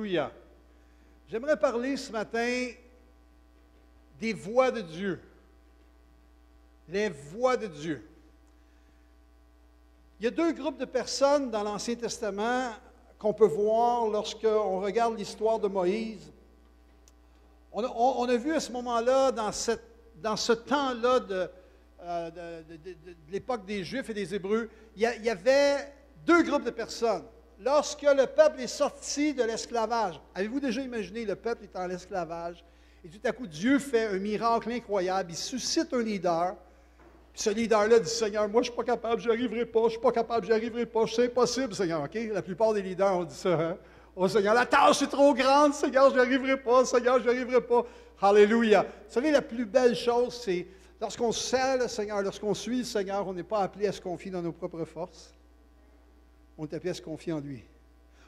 Alléluia. J'aimerais parler ce matin des voies de Dieu. Les voies de Dieu. Il y a deux groupes de personnes dans l'Ancien Testament qu'on peut voir lorsqu'on regarde l'histoire de Moïse. On a vu à ce moment-là, dans ce temps-là de l'époque des Juifs et des Hébreux, il y avait deux groupes de personnes. Lorsque le peuple est sorti de l'esclavage, avez-vous déjà imaginé, le peuple est en esclavage, et tout à coup, Dieu fait un miracle incroyable, il suscite un leader, puis ce leader-là dit, Seigneur, moi je ne suis pas capable, je n'y arriverai pas, je ne suis pas capable, je n'y arriverai pas, c'est impossible, Seigneur, OK? La plupart des leaders ont dit ça, hein? Oh Seigneur, la tâche est trop grande, Seigneur, je n'y arriverai pas, Seigneur, je n'y arriverai pas. Alléluia. Vous savez, la plus belle chose, c'est lorsqu'on sert le Seigneur, lorsqu'on suit le Seigneur, on n'est pas appelé à se confier dans nos propres forces. On est appelé à se confier en lui.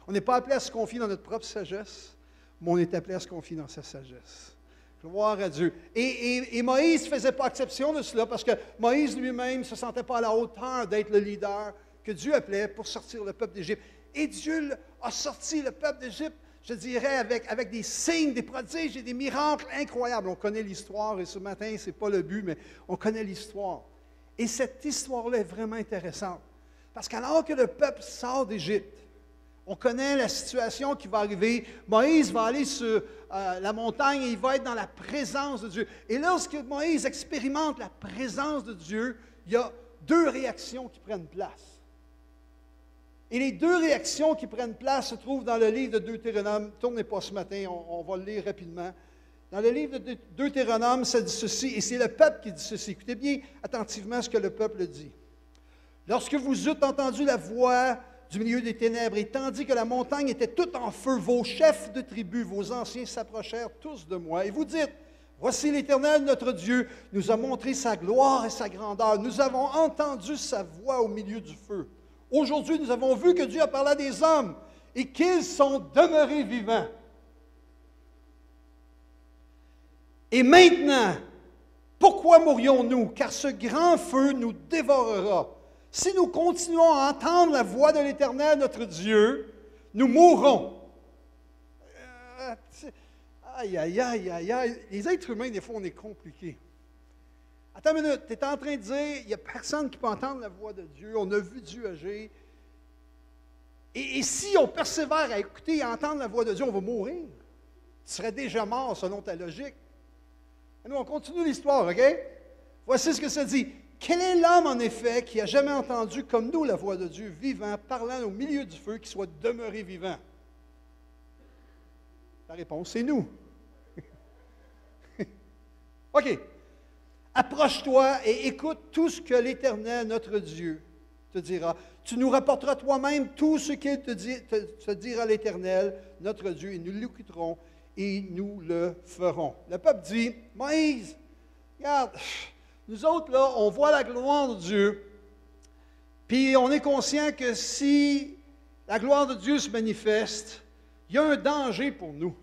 On n'est pas appelé à se confier dans notre propre sagesse, mais on est appelé à se confier dans sa sagesse. Gloire à Dieu. Et Moïse ne faisait pas exception de cela, parce que Moïse lui-même ne se sentait pas à la hauteur d'être le leader que Dieu appelait pour sortir le peuple d'Égypte. Et Dieu a sorti le peuple d'Égypte, je dirais, avec des signes, des prodiges et des miracles incroyables. On connaît l'histoire, et ce matin, ce n'est pas le but, mais on connaît l'histoire. Et cette histoire-là est vraiment intéressante. Parce qu'alors que le peuple sort d'Égypte, on connaît la situation qui va arriver. Moïse va aller sur la montagne et il va être dans la présence de Dieu. Et lorsque Moïse expérimente la présence de Dieu, il y a deux réactions qui prennent place. Et les deux réactions qui prennent place se trouvent dans le livre de Deutéronome. Tournez pas ce matin, on va le lire rapidement. Dans le livre de Deutéronome, ça dit ceci, et c'est le peuple qui dit ceci. Écoutez bien attentivement ce que le peuple dit. Lorsque vous eûtes entendu la voix du milieu des ténèbres, et tandis que la montagne était toute en feu, vos chefs de tribus, vos anciens s'approchèrent tous de moi, et vous dites, voici l'Éternel, notre Dieu, nous a montré sa gloire et sa grandeur. Nous avons entendu sa voix au milieu du feu. Aujourd'hui, nous avons vu que Dieu a parlé à des hommes et qu'ils sont demeurés vivants. Et maintenant, pourquoi mourrions-nous? Car ce grand feu nous dévorera. Si nous continuons à entendre la voix de l'Éternel, notre Dieu, nous mourrons. Aïe, aïe, aïe, aïe, aïe. Les êtres humains, des fois, on est compliqués. Attends une minute, tu es en train de dire, il n'y a personne qui peut entendre la voix de Dieu, on a vu Dieu agir. Et si on persévère à écouter et à entendre la voix de Dieu, on va mourir. Tu serais déjà mort selon ta logique. Et nous, on continue l'histoire, OK? Voici ce que ça dit. Quel est l'homme, en effet, qui a jamais entendu comme nous la voix de Dieu, vivant, parlant au milieu du feu, qui soit demeuré vivant? La réponse, c'est nous. OK. Approche-toi et écoute tout ce que l'Éternel, notre Dieu, te dira. Tu nous rapporteras toi-même tout ce qu'il te dira l'Éternel, notre Dieu, et nous l'écouterons et nous le ferons. Le peuple dit, Moïse, regarde, nous autres, là, on voit la gloire de Dieu, puis on est conscient que si la gloire de Dieu se manifeste, il y a un danger pour nous.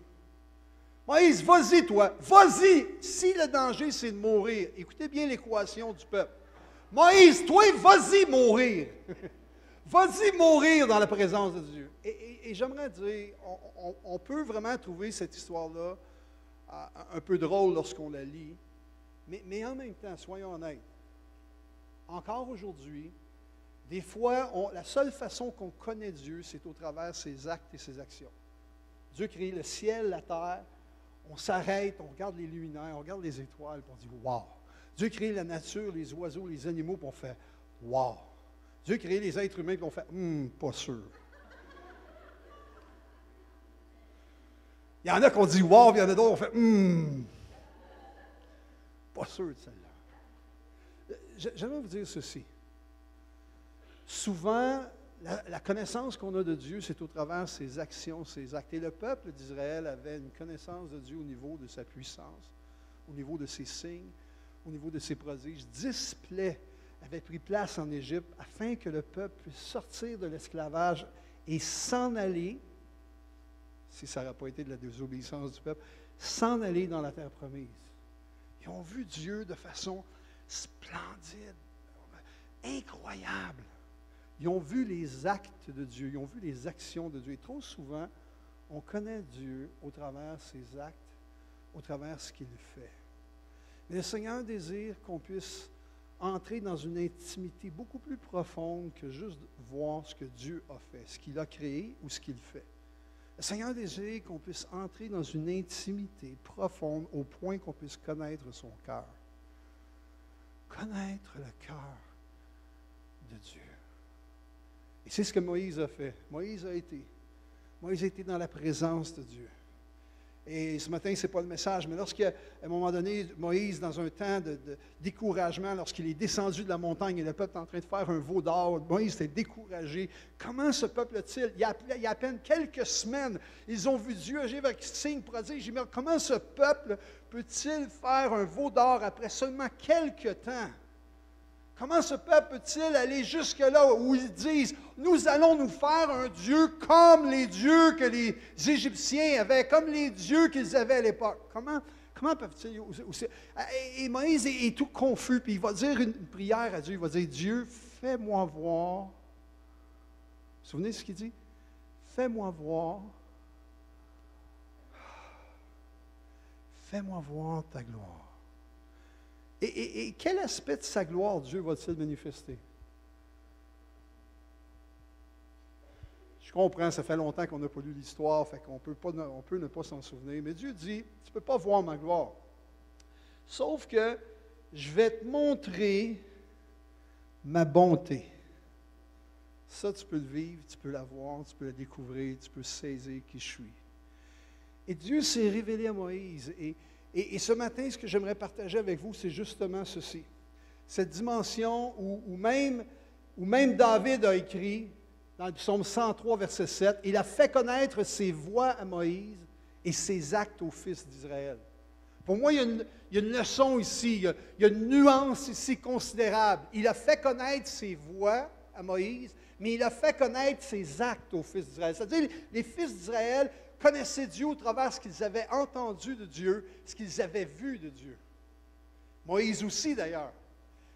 Moïse, vas-y, toi, vas-y. Si le danger, c'est de mourir, écoutez bien l'équation du peuple. Moïse, toi, vas-y mourir. Vas-y mourir dans la présence de Dieu. Et j'aimerais dire, on peut vraiment trouver cette histoire-là un peu drôle lorsqu'on la lit, mais en même temps, soyons honnêtes, encore aujourd'hui, des fois, la seule façon qu'on connaît Dieu, c'est au travers de ses actes et ses actions. Dieu crée le ciel, la terre. On s'arrête, on regarde les luminaires, on regarde les étoiles, puis on dit « Wow! » Dieu crée la nature, les oiseaux, les animaux, puis on fait « Wow! » Dieu crée les êtres humains, puis on fait « Pas sûr. » Il y en a qui ont dit « Wow! » puis il y en a d'autres qui ont fait « Pas sûr de celle-là. » J'aimerais vous dire ceci. Souvent, la connaissance qu'on a de Dieu, c'est au travers de ses actions, ses actes. Et le peuple d'Israël avait une connaissance de Dieu au niveau de sa puissance, au niveau de ses signes, au niveau de ses prodiges. 10 plaies avaient pris place en Égypte afin que le peuple puisse sortir de l'esclavage et s'en aller, si ça n'aurait pas été de la désobéissance du peuple, s'en aller dans la terre promise. Ils ont vu Dieu de façon splendide, incroyable. Ils ont vu les actes de Dieu, ils ont vu les actions de Dieu. Et trop souvent, On connaît Dieu au travers de ses actes, au travers de ce qu'il fait. Mais le Seigneur désire qu'on puisse entrer dans une intimité beaucoup plus profonde que juste voir ce que Dieu a fait, ce qu'il a créé ou ce qu'il fait. Le Seigneur désire qu'on puisse entrer dans une intimité profonde au point qu'on puisse connaître son cœur. Connaître le cœur de Dieu. Et c'est ce que Moïse a fait. Moïse a été dans la présence de Dieu. Et ce matin, ce n'est pas le message, mais lorsqu'à un moment donné, Moïse, dans un temps de découragement, lorsqu'il est descendu de la montagne et le peuple est en train de faire un veau d'or, Moïse était découragé. Comment ce peuple-t-il, il y a à peine quelques semaines, ils ont vu Dieu agir avec signes, prodiges. Mais comment ce peuple peut-il faire un veau d'or après seulement quelques temps? Comment ce peuple peut-il aller jusque-là où ils disent « Nous allons nous faire un Dieu comme les dieux que les Égyptiens avaient, comme les dieux qu'ils avaient à l'époque. » Comment peuvent-ils... Et Moïse est tout confus, puis il va dire une prière à Dieu. Il va dire « Dieu, fais-moi voir. » Vous vous souvenez de ce qu'il dit? « Fais-moi voir. Fais-moi voir ta gloire. » Et quel aspect de sa gloire Dieu va-t-il manifester? Je comprends, ça fait longtemps qu'on n'a pas lu l'histoire, fait qu'on peut ne pas s'en souvenir. Mais Dieu dit, tu ne peux pas voir ma gloire. Sauf que je vais te montrer ma bonté. Ça, tu peux le vivre, tu peux la voir, tu peux la découvrir, tu peux saisir qui je suis. Et Dieu s'est révélé à Moïse. Et ce matin, ce que j'aimerais partager avec vous, c'est justement ceci. Cette dimension où même David a écrit, dans le psaume 103, verset 7, il a fait connaître ses voies à Moïse et ses actes aux fils d'Israël. Pour moi, il y a une leçon ici, il y a une nuance ici considérable. Il a fait connaître ses voies à Moïse, mais il a fait connaître ses actes aux fils d'Israël. C'est-à-dire, les fils d'Israël connaissaient Dieu au travers de ce qu'ils avaient entendu de Dieu, ce qu'ils avaient vu de Dieu. Moïse aussi, d'ailleurs.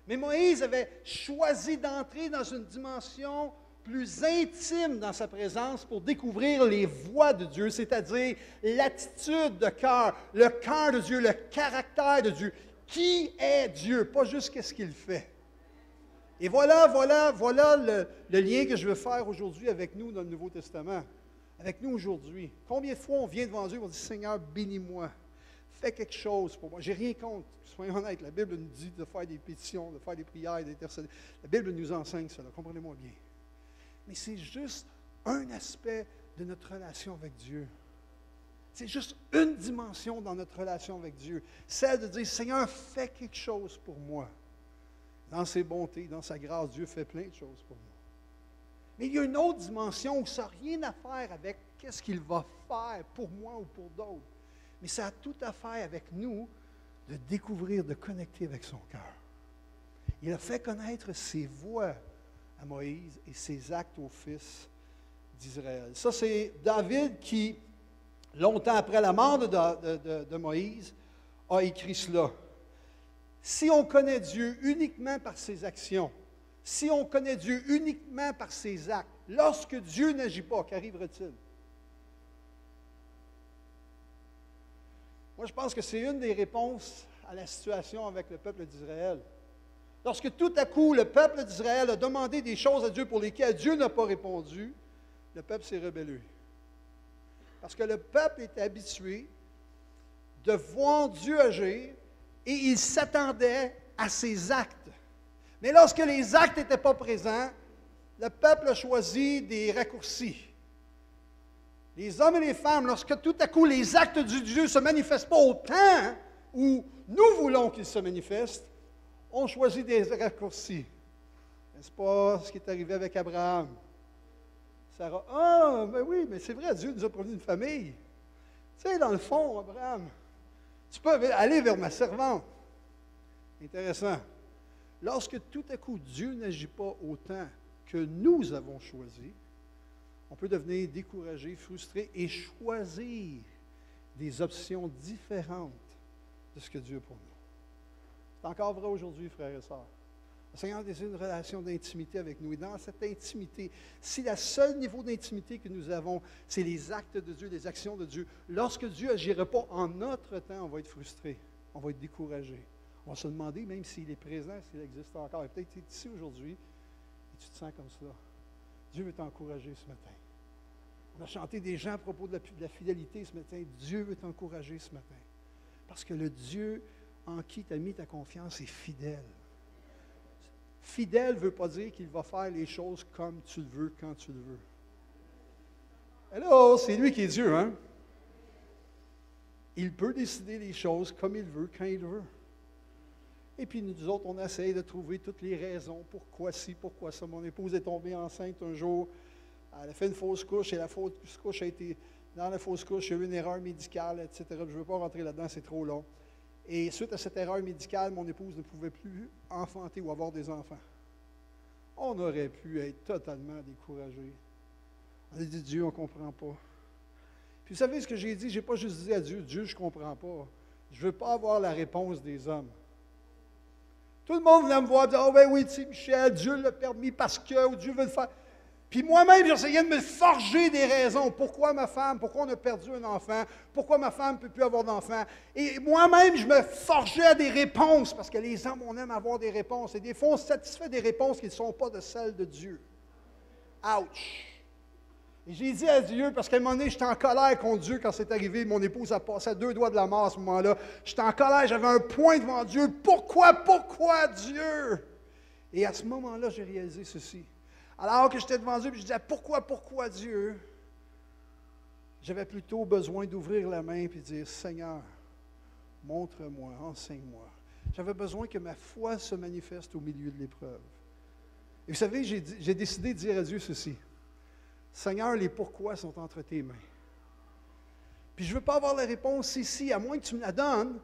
Mais Moïse avait choisi d'entrer dans une dimension plus intime dans sa présence pour découvrir les voies de Dieu, c'est-à-dire l'attitude de cœur, le cœur de Dieu, le caractère de Dieu. Qui est Dieu? Pas juste qu'est-ce qu'il fait. Et voilà le lien que je veux faire aujourd'hui avec nous dans le Nouveau Testament. Avec nous aujourd'hui. Combien de fois on vient devant Dieu et on dit « Seigneur, bénis-moi, fais quelque chose pour moi. » J'ai rien contre, soyons honnêtes, la Bible nous dit de faire des pétitions, de faire des prières, d'intercéder. La Bible nous enseigne cela, comprenez-moi bien. Mais c'est juste un aspect de notre relation avec Dieu. C'est juste une dimension dans notre relation avec Dieu. Celle de dire « Seigneur, fais quelque chose pour moi. » Dans ses bontés, dans sa grâce, Dieu fait plein de choses pour moi. Mais il y a une autre dimension où ça n'a rien à faire avec qu'est-ce qu'il va faire pour moi ou pour d'autres. Mais ça a tout à faire avec nous de découvrir, de connecter avec son cœur. Il a fait connaître ses voies à Moïse et ses actes aux fils d'Israël. Ça, c'est David qui, longtemps après la mort de Moïse, a écrit cela. Si on connaît Dieu uniquement par ses actions, si on connaît Dieu uniquement par ses actes, lorsque Dieu n'agit pas, qu'arrivera-t-il? Moi, je pense que c'est une des réponses à la situation avec le peuple d'Israël. Lorsque tout à coup, le peuple d'Israël a demandé des choses à Dieu pour lesquelles Dieu n'a pas répondu, le peuple s'est rebellé. Parce que le peuple était habitué de voir Dieu agir et il s'attendait à ses actes. Mais lorsque les actes n'étaient pas présents, le peuple a choisi des raccourcis. Les hommes et les femmes, lorsque tout à coup les actes de Dieu ne se manifestent pas au temps où nous voulons qu'ils se manifestent, on choisit des raccourcis. N'est-ce pas ce qui est arrivé avec Abraham? Sarah, ah, ben oui, mais c'est vrai, Dieu nous a promis une famille. Tu sais, dans le fond, Abraham, tu peux aller vers ma servante. Intéressant. Lorsque tout à coup Dieu n'agit pas autant que nous avons choisi, on peut devenir découragé, frustré et choisir des options différentes de ce que Dieu a pour nous. C'est encore vrai aujourd'hui, frères et sœurs. Le Seigneur désire une relation d'intimité avec nous. Et dans cette intimité, si le seul niveau d'intimité que nous avons, c'est les actes de Dieu, les actions de Dieu, lorsque Dieu n'agira pas en notre temps, on va être frustré, on va être découragé. On va se demander même s'il est présent, s'il existe encore. Et peut-être que tu es ici aujourd'hui et tu te sens comme cela. Dieu veut t'encourager ce matin. On a chanté des gens à propos de la fidélité ce matin. Dieu veut t'encourager ce matin. Parce que le Dieu en qui tu as mis ta confiance est fidèle. Fidèle ne veut pas dire qu'il va faire les choses comme tu le veux, quand tu le veux. Hello, c'est lui qui est Dieu, hein? Il peut décider les choses comme il veut, quand il veut. Et puis nous autres, on essaye de trouver toutes les raisons, pourquoi ci, pourquoi ça. Mon épouse est tombée enceinte un jour, elle a fait une fausse couche, et la fausse couche a été, dans la fausse couche, il y a eu une erreur médicale, etc. Je ne veux pas rentrer là-dedans, c'est trop long. Et suite à cette erreur médicale, mon épouse ne pouvait plus enfanter ou avoir des enfants. On aurait pu être totalement découragés. On a dit, Dieu, on ne comprend pas. Puis vous savez ce que j'ai dit? Je n'ai pas juste dit à Dieu, Dieu, je ne comprends pas. Je ne veux pas avoir la réponse des hommes. Tout le monde voulait me voir dire, « Ah ben oui, tu sais, Michel, Dieu l'a permis parce que, ou Dieu veut le faire. » Puis moi-même, j'essayais de me forger des raisons. Pourquoi ma femme? Pourquoi on a perdu un enfant? Pourquoi ma femme ne peut plus avoir d'enfant? Et moi-même, je me forgeais des réponses, parce que les hommes, on aime avoir des réponses. Et des fois, on se satisfait des réponses qui ne sont pas de celles de Dieu. Ouch! Et j'ai dit à Dieu, parce qu'à un moment donné, j'étais en colère contre Dieu quand c'est arrivé. Mon épouse a passé à 2 doigts de la mort à ce moment-là. J'étais en colère, j'avais un point devant Dieu. Pourquoi Dieu? Et à ce moment-là, j'ai réalisé ceci. Alors que j'étais devant Dieu, puis je disais, pourquoi Dieu? J'avais plutôt besoin d'ouvrir la main et de dire, Seigneur, montre-moi, enseigne-moi. J'avais besoin que ma foi se manifeste au milieu de l'épreuve. Et vous savez, j'ai décidé de dire à Dieu ceci. Seigneur, les pourquoi sont entre tes mains. Puis je ne veux pas avoir la réponse ici, à moins que tu me la donnes.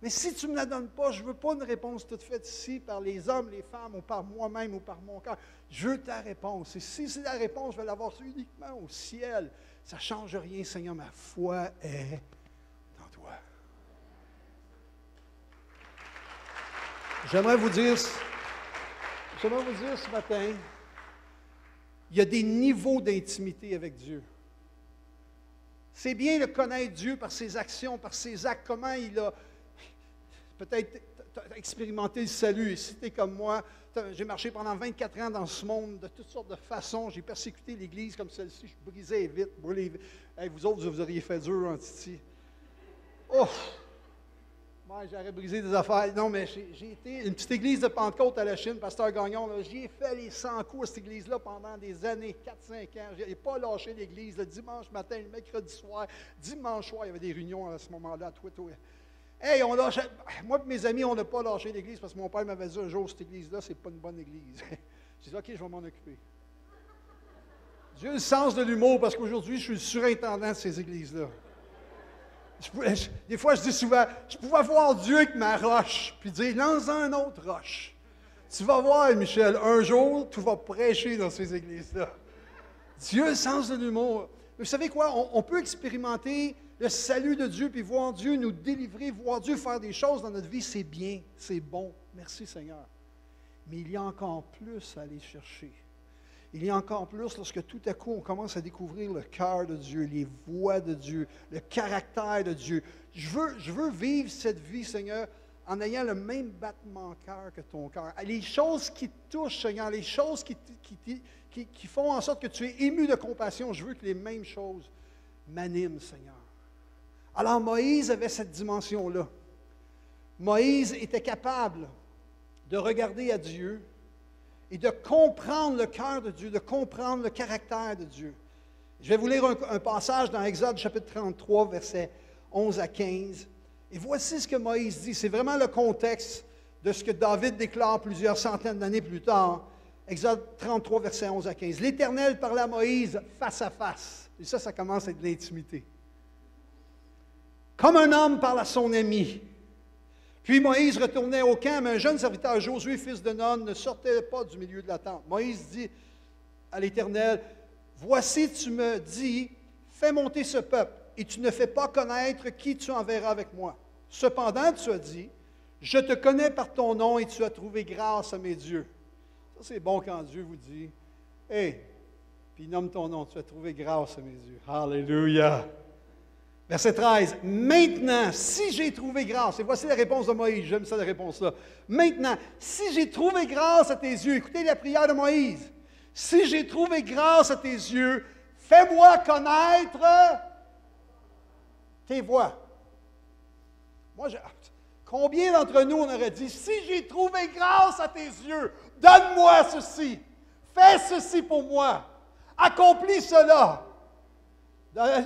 Mais si tu ne me la donnes pas, je ne veux pas une réponse toute faite ici par les hommes, les femmes, ou par moi-même, ou par mon cœur. Je veux ta réponse. Et si c'est la réponse, je vais l'avoir uniquement au ciel. Ça ne change rien, Seigneur. Ma foi est en toi. J'aimerais vous dire ce matin, il y a des niveaux d'intimité avec Dieu. C'est bien de connaître Dieu par ses actions, par ses actes, comment il a peut-être expérimenté le salut. Et si tu es comme moi, j'ai marché pendant 24 ans dans ce monde de toutes sortes de façons. J'ai persécuté l'Église comme celle-ci. Je brisais vite, brûlais vite. Hey, vous autres, vous auriez fait dur en Titi. Oh! Moi, j'aurais brisé des affaires. Non, mais j'ai été une petite église de Pentecôte à la Chine, Pasteur Gagnon. J'y ai fait les 100 coups à cette église-là pendant des années, 4-5 ans. Je n'ai pas lâché l'église le dimanche matin, le mercredi soir. Dimanche soir, il y avait des réunions à ce moment-là à Twitter. Hey, on lâchait. Moi et mes amis, on n'a pas lâché l'église parce que mon père m'avait dit un jour, cette église-là, c'est pas une bonne église. J'ai dit, OK, je vais m'en occuper. J'ai le sens de l'humour parce qu'aujourd'hui, je suis le surintendant de ces églises-là. Des fois, je dis souvent, je pouvais voir Dieu avec ma roche, puis dire, lance-en un autre roche. Tu vas voir, Michel, un jour, tu vas prêcher dans ces églises-là. Dieu a le sens de l'humour. Mais vous savez quoi? On peut expérimenter le salut de Dieu, puis voir Dieu nous délivrer, voir Dieu faire des choses dans notre vie, c'est bien, c'est bon. Merci Seigneur. Mais il y a encore plus à aller chercher. Il y a encore plus lorsque tout à coup on commence à découvrir le cœur de Dieu, les voies de Dieu, le caractère de Dieu. Je veux vivre cette vie, Seigneur, en ayant le même battement de cœur que ton cœur. Les choses qui te touchent, Seigneur, les choses qui font en sorte que tu es ému de compassion, je veux que les mêmes choses m'animent, Seigneur. Alors Moïse avait cette dimension-là. Moïse était capable de regarder à Dieu et de comprendre le cœur de Dieu, de comprendre le caractère de Dieu. Je vais vous lire un passage dans Exode chapitre 33, versets 11 à 15. Et voici ce que Moïse dit. C'est vraiment le contexte de ce que David déclare plusieurs centaines d'années plus tard. Exode 33, versets 11 à 15. L'Éternel parlait à Moïse face à face. Et ça commence à être de l'intimité. Comme un homme parle à son ami. Puis Moïse retournait au camp, mais un jeune serviteur, Josué, fils de Nun, ne sortait pas du milieu de la tente. Moïse dit à l'Éternel, « Voici, tu me dis, fais monter ce peuple, et tu ne fais pas connaître qui tu enverras avec moi. Cependant, tu as dit, Je te connais par ton nom et tu as trouvé grâce à mes dieux. Ça, c'est bon quand Dieu vous dit, hey, puis il nomme ton nom, tu as trouvé grâce à mes yeux. Alléluia. Verset 13. Maintenant, si j'ai trouvé grâce, et voici la réponse de Moïse, j'aime ça la réponse-là. Maintenant, si j'ai trouvé grâce à tes yeux, écoutez la prière de Moïse. Si j'ai trouvé grâce à tes yeux, fais-moi connaître tes voies. Combien d'entre nous on aurait dit, si j'ai trouvé grâce à tes yeux, donne-moi ceci, fais ceci pour moi, accomplis cela.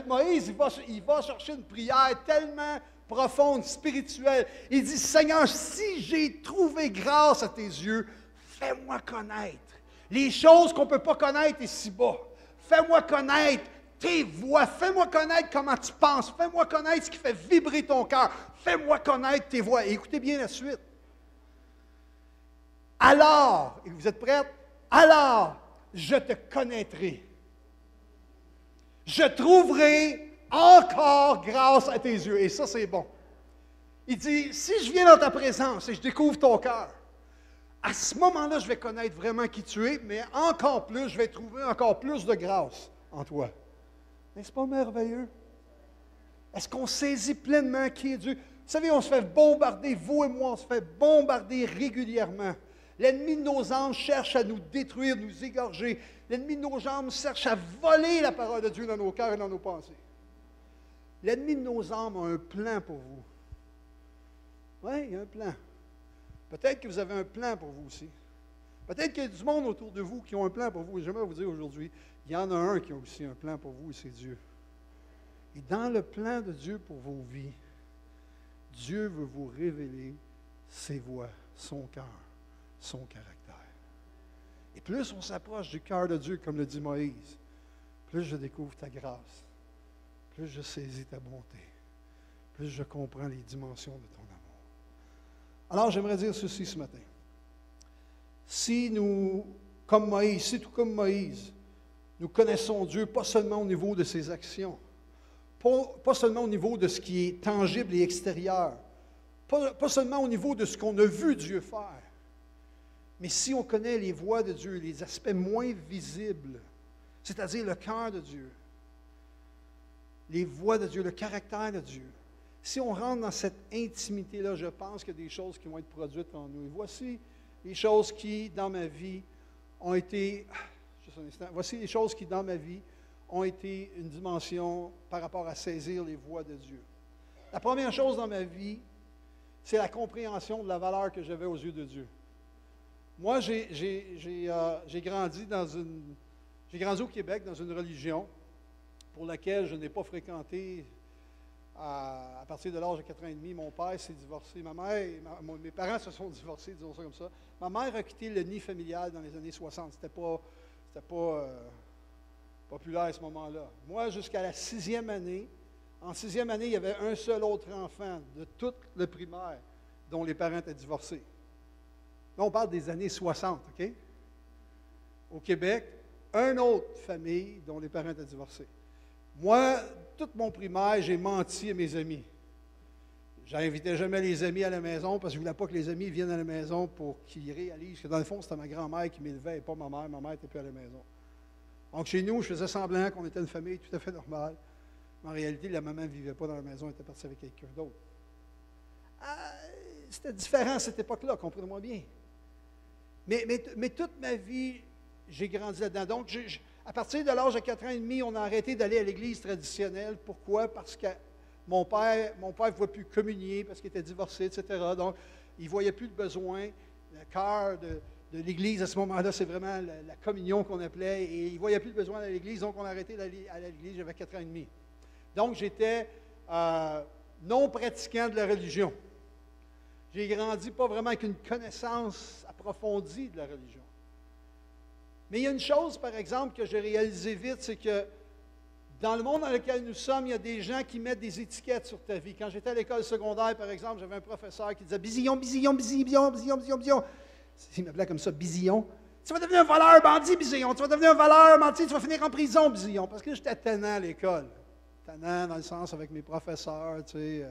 Moïse, il va chercher une prière tellement profonde, spirituelle. Il dit, Seigneur, si j'ai trouvé grâce à tes yeux, fais-moi connaître les choses qu'on ne peut pas connaître ici-bas. Fais-moi connaître tes voix. Fais-moi connaître comment tu penses. Fais-moi connaître ce qui fait vibrer ton cœur. Fais-moi connaître tes voix. Et écoutez bien la suite. Alors, et vous êtes prêts? Alors, je te connaîtrai. Je trouverai encore grâce à tes yeux. Et ça, c'est bon. Il dit, si je viens dans ta présence et je découvre ton cœur, à ce moment-là, je vais connaître vraiment qui tu es, mais encore plus, je vais trouver encore plus de grâce en toi. N'est-ce pas merveilleux? Est-ce qu'on saisit pleinement qui est Dieu? Vous savez, on se fait bombarder, vous et moi, on se fait bombarder régulièrement. L'ennemi de nos âmes cherche à nous détruire, nous égorger. L'ennemi de nos âmes cherche à voler la parole de Dieu dans nos cœurs et dans nos pensées. L'ennemi de nos âmes a un plan pour vous. Oui, il y a un plan. Peut-être que vous avez un plan pour vous aussi. Peut-être qu'il y a du monde autour de vous qui ont un plan pour vous. J'aimerais vous dire aujourd'hui, il y en a un qui a aussi un plan pour vous, et c'est Dieu. Et dans le plan de Dieu pour vos vies, Dieu veut vous révéler ses voies, son cœur, son caractère. Et plus on s'approche du cœur de Dieu, comme le dit Moïse, plus je découvre ta grâce, plus je saisis ta bonté, plus je comprends les dimensions de ton amour. Alors, j'aimerais dire ceci ce matin. Si nous, comme Moïse, si tout comme Moïse, nous connaissons Dieu pas seulement au niveau de ses actions, pas seulement au niveau de ce qui est tangible et extérieur, pas seulement au niveau de ce qu'on a vu Dieu faire, mais si on connaît les voies de Dieu, les aspects moins visibles, c'est-à-dire le cœur de Dieu, les voies de Dieu, le caractère de Dieu, si on rentre dans cette intimité-là, je pense qu'il y a des choses qui vont être produites en nous. Et voici les choses qui, dans ma vie, ont été... Juste un instant. Voici les choses qui, dans ma vie, ont été une dimension par rapport à saisir les voies de Dieu. La première chose dans ma vie, c'est la compréhension de la valeur que j'avais aux yeux de Dieu. Moi, j'ai grandi j'ai grandi au Québec dans une religion pour laquelle je n'ai pas fréquenté à partir de l'âge de 4 ans et demi. Mon père s'est divorcé. Mes parents se sont divorcés, disons ça comme ça. Ma mère a quitté le nid familial dans les années 60. C'était pas populaire à ce moment-là. Moi, jusqu'à la 6e année, en 6e année, il y avait un seul autre enfant de tout le primaire dont les parents étaient divorcés. Là, on parle des années 60, OK? Au Québec, une autre famille dont les parents étaient divorcés. Moi, tout mon primaire, j'ai menti à mes amis. Je n'invitais jamais les amis à la maison parce que je ne voulais pas que les amis viennent à la maison pour qu'ils réalisent que dans le fond, c'était ma grand-mère qui m'élevait et pas ma mère. Ma mère n'était plus à la maison. Donc, chez nous, je faisais semblant qu'on était une famille tout à fait normale. Mais en réalité, la maman ne vivait pas dans la maison, elle était partie avec quelqu'un d'autre. C'était différent à cette époque-là, comprenez-moi bien. Mais toute ma vie, j'ai grandi là-dedans. Donc, à partir de l'âge de 4 ans et demi, on a arrêté d'aller à l'église traditionnelle. Pourquoi? Parce que mon père ne pouvait plus communier parce qu'il était divorcé, etc. Donc, il ne voyait plus le besoin. Le cœur de l'église, à ce moment-là, c'est vraiment la communion qu'on appelait. Et il ne voyait plus le besoin d'aller à l'église, donc on a arrêté d'aller à l'église, j'avais 4 ans et demi. Donc, j'étais non pratiquant de la religion. J'ai grandi pas vraiment avec une connaissance approfondie de la religion. Mais il y a une chose, par exemple, que j'ai réalisé vite, c'est que dans le monde dans lequel nous sommes, il y a des gens qui mettent des étiquettes sur ta vie. Quand j'étais à l'école secondaire, par exemple, j'avais un professeur qui disait « Bisillon, bisillon, bisillon, bisillon, bisillon, bisillon. » Il m'appelait comme ça, Bisillon. « Tu vas devenir un voleur, bandit, Bisillon. Tu vas devenir un voleur, bandit, tu vas finir en prison, Bisillon. » Parce que j'étais tannant à l'école. Tannant dans le sens avec mes professeurs, tu sais.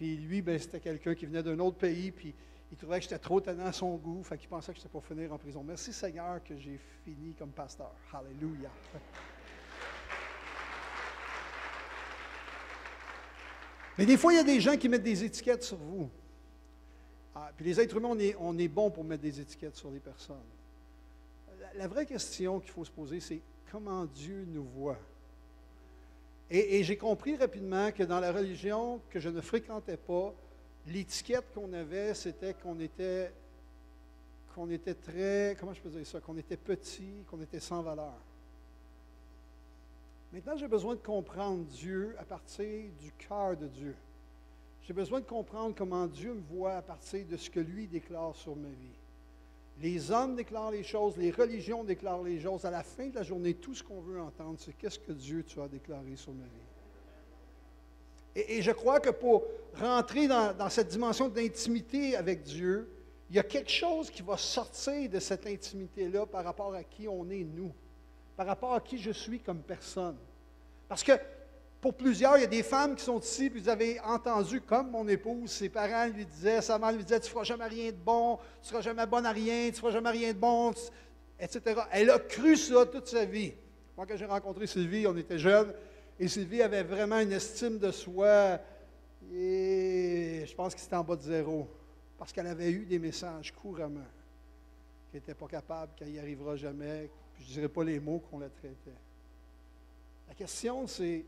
Puis lui, ben, c'était quelqu'un qui venait d'un autre pays, puis il trouvait que j'étais trop tannant à son goût, fait qu'il pensait que j'étais pour finir en prison. Merci Seigneur que j'ai fini comme pasteur. Alléluia. Mais des fois, il y a des gens qui mettent des étiquettes sur vous. Puis les êtres humains, on est bons pour mettre des étiquettes sur les personnes. La vraie question qu'il faut se poser, c'est comment Dieu nous voit. Et j'ai compris rapidement que dans la religion que je ne fréquentais pas, l'étiquette qu'on avait, c'était qu'on était très, comment je peux dire ça, qu'on était petit, qu'on était sans valeur. Maintenant, j'ai besoin de comprendre Dieu à partir du cœur de Dieu. J'ai besoin de comprendre comment Dieu me voit à partir de ce que lui déclare sur ma vie. Les hommes déclarent les choses, les religions déclarent les choses. À la fin de la journée, tout ce qu'on veut entendre, c'est qu'est-ce que Dieu tu as déclaré sur ma vie. Et je crois que pour rentrer dans cette dimension d'intimité avec Dieu, il y a quelque chose qui va sortir de cette intimité-là par rapport à qui on est, nous, par rapport à qui je suis comme personne. Parce que pour plusieurs, il y a des femmes qui sont ici, puis vous avez entendu, comme mon épouse, ses parents lui disaient, sa mère lui disait, tu ne feras jamais rien de bon, tu ne seras jamais bonne à rien, tu ne feras jamais rien de bon, etc. Elle a cru ça toute sa vie. Moi, quand j'ai rencontré Sylvie, on était jeunes, et Sylvie avait vraiment une estime de soi, et je pense que c'était en bas de zéro, parce qu'elle avait eu des messages couramment, qu'elle n'était pas capable, qu'elle n'y arrivera jamais, puis je ne dirais pas les mots qu'on la traitait. La question, c'est,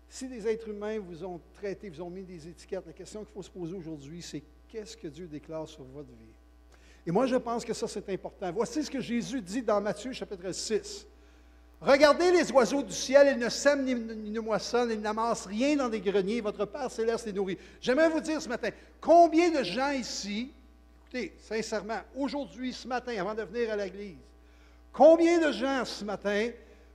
si des êtres humains vous ont traité, vous ont mis des étiquettes, la question qu'il faut se poser aujourd'hui, c'est qu'est-ce que Dieu déclare sur votre vie? Et moi, je pense que ça, c'est important. Voici ce que Jésus dit dans Matthieu, chapitre 6. Regardez les oiseaux du ciel, ils ne sèment ni ne moissonnent, ils n'amassent rien dans des greniers, votre Père céleste les nourrit. J'aimerais vous dire ce matin, combien de gens ici, écoutez, sincèrement, aujourd'hui, ce matin, avant de venir à l'église, combien de gens ce matin,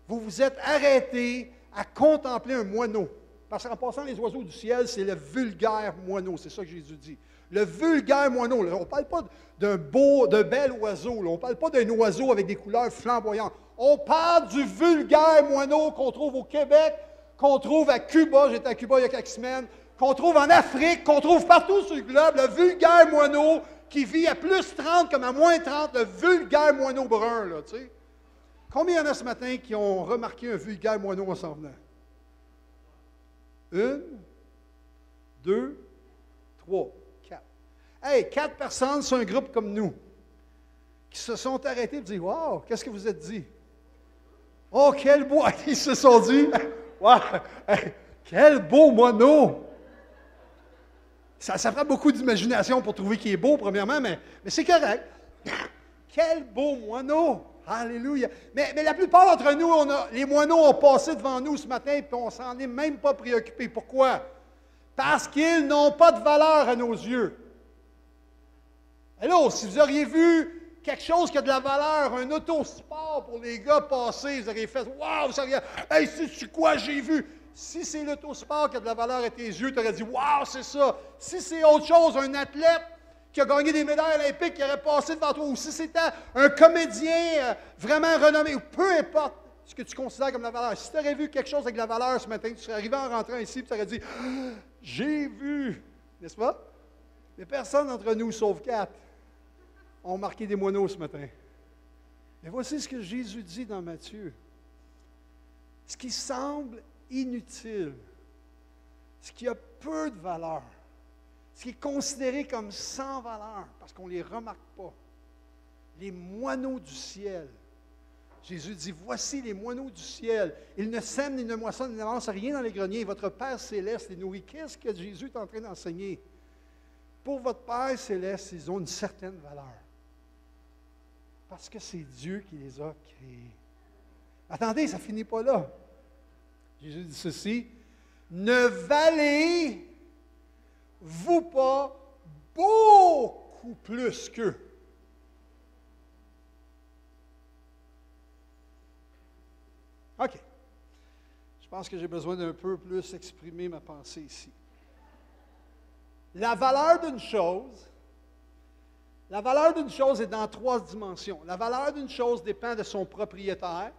vous vous êtes arrêtés à contempler un moineau? Parce qu'en passant, les oiseaux du ciel, c'est le vulgaire moineau, c'est ça que Jésus dit. Le vulgaire moineau, là, on ne parle pas d'un bel oiseau, là, on ne parle pas d'un oiseau avec des couleurs flamboyantes. On parle du vulgaire moineau qu'on trouve au Québec, qu'on trouve à Cuba, j'étais à Cuba il y a quelques semaines, qu'on trouve en Afrique, qu'on trouve partout sur le globe, le vulgaire moineau qui vit à plus 30 comme à moins 30, le vulgaire moineau brun, là, tu sais. Combien il y en a ce matin qui ont remarqué un vulgaire moineau en s'en venant? 1, 2, 3, 4. Hey, 4 personnes sur un groupe comme nous qui se sont arrêtés et disent, wow, qu'est-ce que vous êtes dit? Oh, quel beau! Ils se sont dit, wow, hey, quel beau moineau! Ça prend beaucoup d'imagination pour trouver qu'il est beau, premièrement, mais c'est correct. Quel beau moineau! Alléluia! Mais la plupart d'entre nous, les moineaux ont passé devant nous ce matin et on ne s'en est même pas préoccupé. Pourquoi? Parce qu'ils n'ont pas de valeur à nos yeux. Alors, si vous auriez vu quelque chose qui a de la valeur, un autosport pour les gars passer, vous auriez fait « Wow! » Vous auriez « Hey, c'est quoi j'ai vu? » Si c'est l'autosport qui a de la valeur à tes yeux, tu aurais dit « Wow, c'est ça! » Si c'est autre chose, un athlète qui a gagné des médailles olympiques, qui aurait passé devant toi, ou si c'était un comédien vraiment renommé, ou peu importe ce que tu considères comme la valeur. Si tu aurais vu quelque chose avec de la valeur ce matin, tu serais arrivé en rentrant ici et tu aurais dit « J'ai vu! » N'est-ce pas? Mais personne d'entre nous, sauf 4, ont marqué des moineaux ce matin. Mais voici ce que Jésus dit dans Matthieu. Ce qui semble inutile, ce qui a peu de valeur, ce qui est considéré comme sans valeur, parce qu'on ne les remarque pas, les moineaux du ciel. Jésus dit, voici les moineaux du ciel. Ils ne sèment, ni ne moissonnent, ni n'avancent rien dans les greniers. Votre Père céleste les nourrit. Qu'est-ce que Jésus est en train d'enseigner? Pour votre Père céleste, ils ont une certaine valeur. Parce que c'est Dieu qui les a créés. Attendez, ça ne finit pas là. Jésus dit ceci, ne valez-vous pas beaucoup plus qu'eux? OK. Je pense que j'ai besoin d'un peu plus exprimer ma pensée ici. La valeur d'une chose est dans 3 dimensions. La valeur d'une chose dépend de son propriétaire.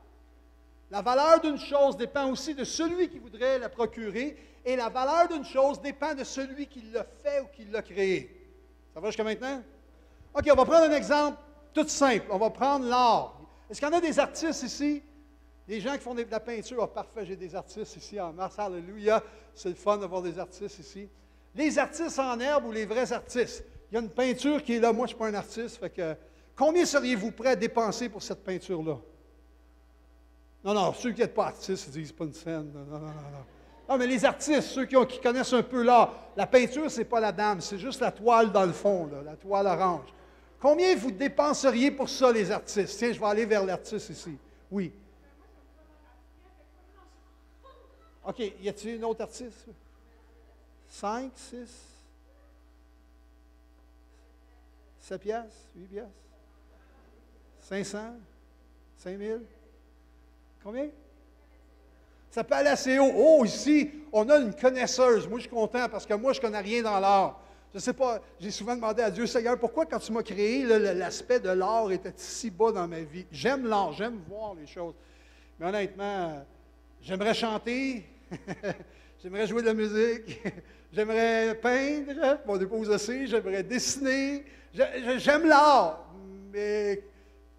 La valeur d'une chose dépend aussi de celui qui voudrait la procurer, et la valeur d'une chose dépend de celui qui l'a fait ou qui l'a créé. Ça va jusqu'à maintenant? OK, on va prendre un exemple tout simple. On va prendre l'art. Est-ce qu'il y en a des artistes ici? Des gens qui font de la peinture? Oh, parfait, j'ai des artistes ici en mars. Alléluia. C'est le fun d'avoir des artistes ici. Les artistes en herbe ou les vrais artistes? Il y a une peinture qui est là. Moi, je ne suis pas un artiste. Fait que, combien seriez-vous prêts à dépenser pour cette peinture-là? Non, non, ceux qui n'êtes pas artistes, ils disent pas une scène. Non, non, non, non. Non, mais les artistes, ceux qui connaissent un peu l'art, la peinture, ce n'est pas la dame, c'est juste la toile dans le fond, là, la toile orange. Combien vous dépenseriez pour ça, les artistes? Tiens, je vais aller vers l'artiste ici. Oui. OK, y a-t-il une autre artiste? 5, 6, 7 piastres, 8 piastres, 500, 5000? Combien? Ça peut aller assez haut. Oh, ici, on a une connaisseuse. Moi, je suis content parce que moi, je ne connais rien dans l'art. Je ne sais pas, j'ai souvent demandé à Dieu, Seigneur, pourquoi quand tu m'as créé, l'aspect de l'art était si bas dans ma vie? J'aime l'art, j'aime voir les choses. Mais honnêtement, j'aimerais chanter, j'aimerais jouer de la musique, j'aimerais peindre, mon épouse aussi, j'aimerais dessiner. J'aime l'art, mais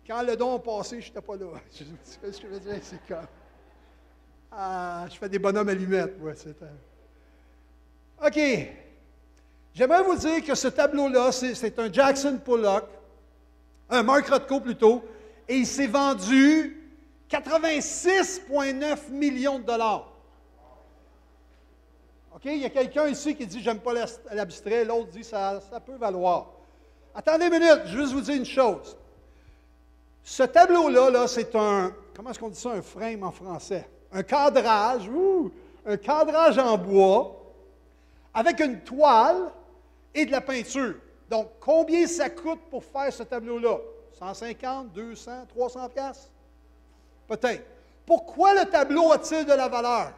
quand le don a passé, je n'étais pas là. Tu sais ce que je veux dire? C'est comme... Ah, je fais des bonhommes allumettes, moi. OK. J'aimerais vous dire que ce tableau-là, c'est un Jackson Pollock, un Mark Rothko plutôt, et il s'est vendu 86,9 millions de dollars. OK? Il y a quelqu'un ici qui dit « J'aime pas l'abstrait », l'autre dit « Ça peut valoir ». Attendez une minute, je vais juste vous dire une chose. Ce tableau-là, là, c'est un, comment est-ce qu'on dit ça, un frame en français? Un cadrage en bois, avec une toile et de la peinture. Donc, combien ça coûte pour faire ce tableau-là? 150, 200, 300 piastres? Peut-être. Pourquoi le tableau a-t-il de la valeur?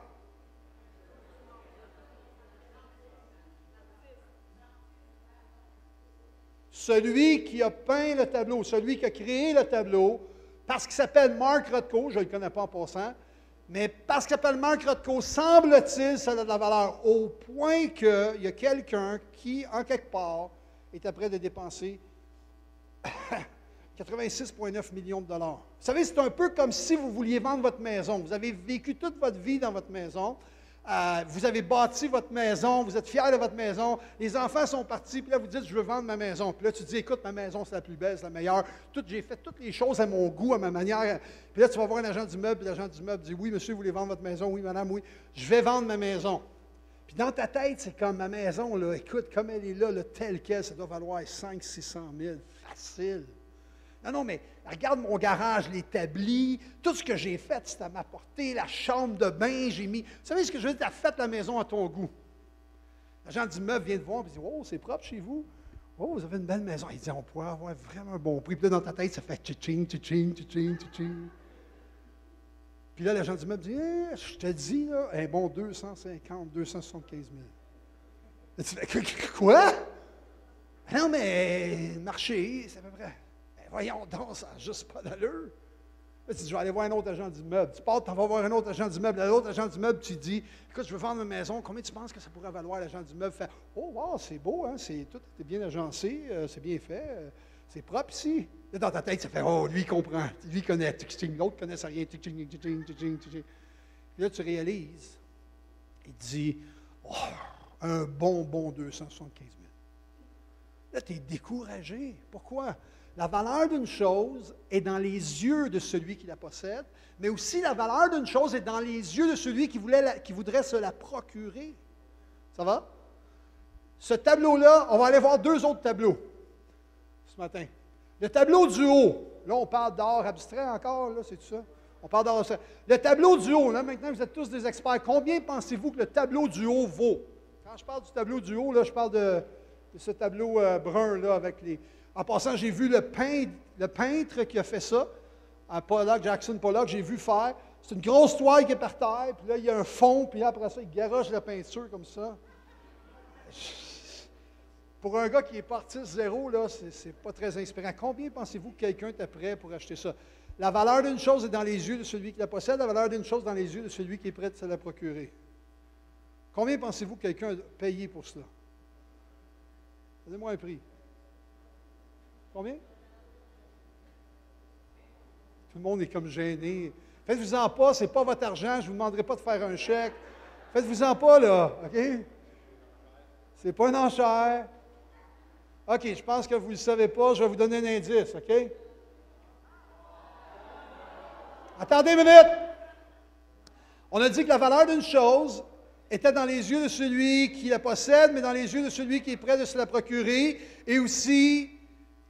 Celui qui a peint le tableau, celui qui a créé le tableau, parce qu'il s'appelle Mark Rothko, je ne le connais pas en passant, mais parce qu'il s'appelle Mark Rothko, semble-t-il, ça a de la valeur, au point qu'il y a quelqu'un qui, en quelque part, est prêt de dépenser 86,9 millions de dollars. Vous savez, c'est un peu comme si vous vouliez vendre votre maison. Vous avez vécu toute votre vie dans votre maison. Vous avez bâti votre maison, vous êtes fiers de votre maison, les enfants sont partis, puis là, vous dites, je veux vendre ma maison. Puis là, tu dis, écoute, ma maison, c'est la plus belle, c'est la meilleure. J'ai fait toutes les choses à mon goût, à ma manière. Puis là, tu vas voir un agent d'immeuble, puis l'agent d'immeuble dit, oui, monsieur, vous voulez vendre votre maison? Oui, madame, oui. Je vais vendre ma maison. Puis dans ta tête, c'est comme ma maison, là, écoute, comme elle est là, telle qu'elle, ça doit valoir 500-600 000. Facile. Non, mais regarde mon garage, l'établi, tout ce que j'ai fait, c'est à m'apporter, la chambre de bain, j'ai mis. Vous savez ce que je veux dire? Tu as fait la maison à ton goût. L'agent d'immeuble vient te voir et dit, oh, c'est propre chez vous. Oh, vous avez une belle maison. Il dit, on pourrait avoir vraiment un bon prix. Puis là, dans ta tête, ça fait tching, tching, tching, tching. Puis là, l'agent d'immeuble dit, je te dis, là, un bon 250, 275 000. Là, tu fais, quoi? Non, mais le marché, c'est à peu près. Voyons donc, ça n'a juste pas d'allure. Là, tu dis, je vais aller voir un autre agent d'immeuble. Tu pars, tu vas voir un autre agent d'immeuble. L'autre agent d'immeuble, tu dis, écoute, je veux vendre ma maison. Combien tu penses que ça pourrait valoir? L'agent d'immeuble fait, oh, wow, c'est beau, hein? Tout est bien agencé, c'est bien fait, c'est propre ici. Là, dans ta tête, ça fait, oh, lui, il comprend. Lui, il connaît. L'autre ne connaît rien. Puis là, tu réalises, il dit, oh, un bon 275 000. Là, tu es découragé. Pourquoi? La valeur d'une chose est dans les yeux de celui qui la possède, mais aussi la valeur d'une chose est dans les yeux de celui qui voudrait se la procurer. Ça va? Ce tableau-là, on va aller voir deux autres tableaux ce matin. Le tableau du haut, là on parle d'art abstrait encore, là, c'est tout ça? On parle d'art abstrait. Le tableau du haut, là maintenant vous êtes tous des experts, combien pensez-vous que le tableau du haut vaut? Quand je parle du tableau du haut, là, je parle de ce tableau brun là avec les... En passant, j'ai vu le peintre qui a fait ça, à Pollock, Jackson Pollock, j'ai vu faire. C'est une grosse toile qui est par terre, puis là, il y a un fond, puis après ça, il garoche la peinture comme ça. Pour un gars qui est parti de zéro, là, c'est pas très inspirant. Combien pensez-vous que quelqu'un est prêt pour acheter ça? La valeur d'une chose est dans les yeux de celui qui la possède, la valeur d'une chose dans les yeux de celui qui est prêt de se la procurer. Combien pensez-vous que quelqu'un a payé pour cela? Donnez-moi un prix. Combien? Tout le monde est comme gêné. Faites-vous-en pas, ce n'est pas votre argent, je ne vous demanderai pas de faire un chèque. Faites-vous-en pas, là, OK? Ce n'est pas une enchère. OK, je pense que vous ne le savez pas, je vais vous donner un indice, OK? Attendez une minute. On a dit que la valeur d'une chose était dans les yeux de celui qui la possède, mais dans les yeux de celui qui est prêt de se la procurer, et aussi,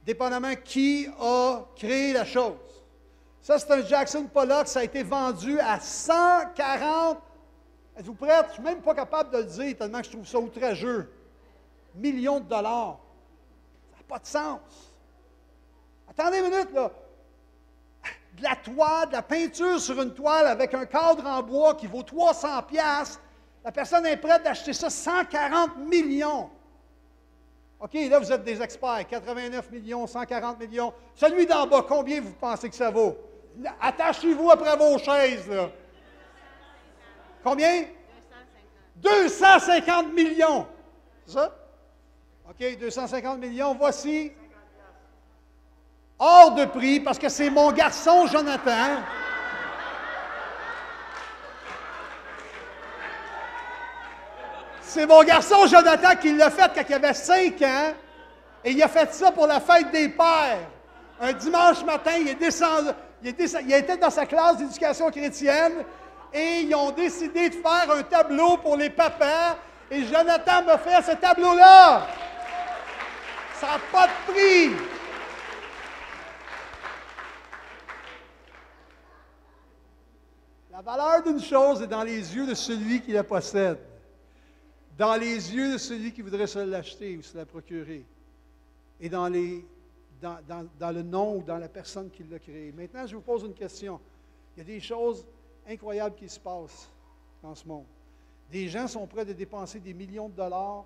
dépendamment qui a créé la chose. Ça, c'est un Jackson Pollock, ça a été vendu à 140. Êtes-vous prêts? Je ne suis même pas capable de le dire, tellement que je trouve ça outrageux. Millions de dollars. Ça n'a pas de sens. Attendez une minute, là. De la toile, de la peinture sur une toile avec un cadre en bois qui vaut 300 piastres, la personne est prête d'acheter ça 140 millions. OK, là, vous êtes des experts. 89 millions, 140 millions. Celui d'en bas, combien vous pensez que ça vaut? Attachez-vous après vos chaises, là. Combien? 250 millions. C'est ça? OK, 250 millions. Voici. Hors de prix, parce que c'est mon garçon Jonathan. C'est mon garçon Jonathan qui l'a fait quand il avait 5 ans. Et il a fait ça pour la fête des pères. Un dimanche matin, il était dans sa classe d'éducation chrétienne et ils ont décidé de faire un tableau pour les papas. Et Jonathan m'a fait ce tableau-là. Ça n'a pas de prix. La valeur d'une chose est dans les yeux de celui qui la possède, dans les yeux de celui qui voudrait se l'acheter ou se la procurer, et dans le nom ou dans la personne qui l'a créé. Maintenant, je vous pose une question. Il y a des choses incroyables qui se passent dans ce monde. Des gens sont prêts de dépenser des millions de dollars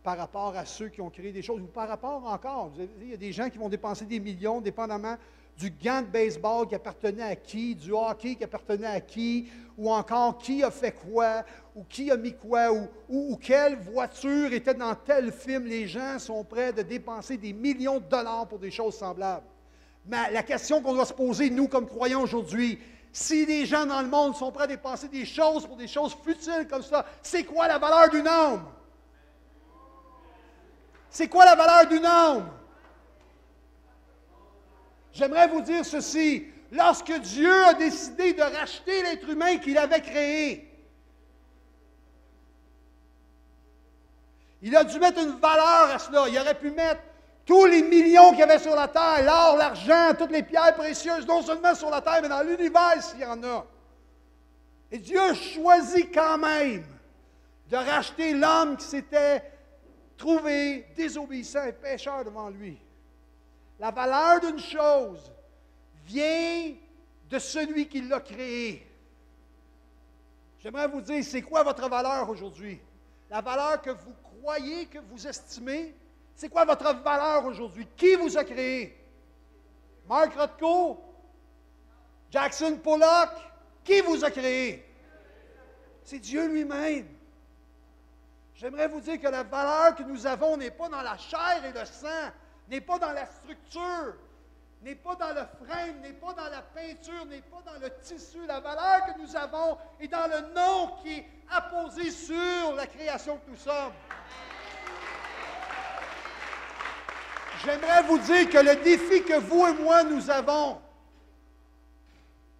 par rapport à ceux qui ont créé des choses, ou par rapport encore. Il y a des gens qui vont dépenser des millions, dépendamment du gant de baseball qui appartenait à qui, du hockey qui appartenait à qui, ou encore qui a fait quoi, ou qui a mis quoi, ou quelle voiture était dans tel film. Les gens sont prêts de dépenser des millions de dollars pour des choses semblables. Mais la question qu'on doit se poser, nous, comme croyants aujourd'hui, si des gens dans le monde sont prêts à dépenser des choses pour des choses futiles comme ça, c'est quoi la valeur d'une âme? C'est quoi la valeur d'une âme? J'aimerais vous dire ceci. Lorsque Dieu a décidé de racheter l'être humain qu'il avait créé, il a dû mettre une valeur à cela. Il aurait pu mettre tous les millions qu'il y avait sur la terre, l'or, l'argent, toutes les pierres précieuses, non seulement sur la terre, mais dans l'univers s'il y en a. Et Dieu a choisi quand même de racheter l'homme qui s'était trouvé désobéissant et pécheur devant lui. La valeur d'une chose vient de celui qui l'a créée. J'aimerais vous dire, c'est quoi votre valeur aujourd'hui? La valeur que vous croyez, que vous estimez, c'est quoi votre valeur aujourd'hui? Qui vous a créé? Mark Rothko? Jackson Pollock? Qui vous a créé? C'est Dieu lui-même. J'aimerais vous dire que la valeur que nous avons n'est pas dans la chair et le sang, n'est pas dans la structure, n'est pas dans le frame, n'est pas dans la peinture, n'est pas dans le tissu. La valeur que nous avons est dans le nom qui est apposé sur la création que nous sommes. J'aimerais vous dire que le défi que vous et moi nous avons,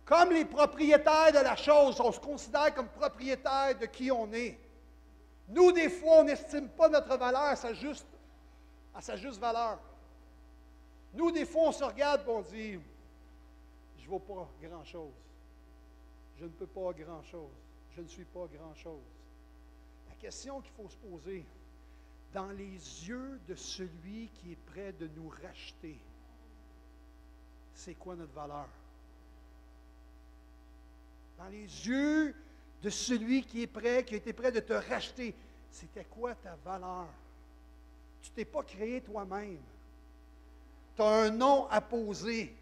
comme les propriétaires de la chose, on se considère comme propriétaires de qui on est. Nous, des fois, on n'estime pas notre valeur à sa juste valeur. Nous, des fois, on se regarde et on dit, je ne vaux pas grand-chose. Je ne peux pas grand-chose. Je ne suis pas grand-chose. La question qu'il faut se poser, dans les yeux de celui qui est prêt de nous racheter, c'est quoi notre valeur? Dans les yeux de celui qui est prêt, qui a été prêt de te racheter, c'était quoi ta valeur? Tu ne t'es pas créé toi-même. Tu as un nom à poser.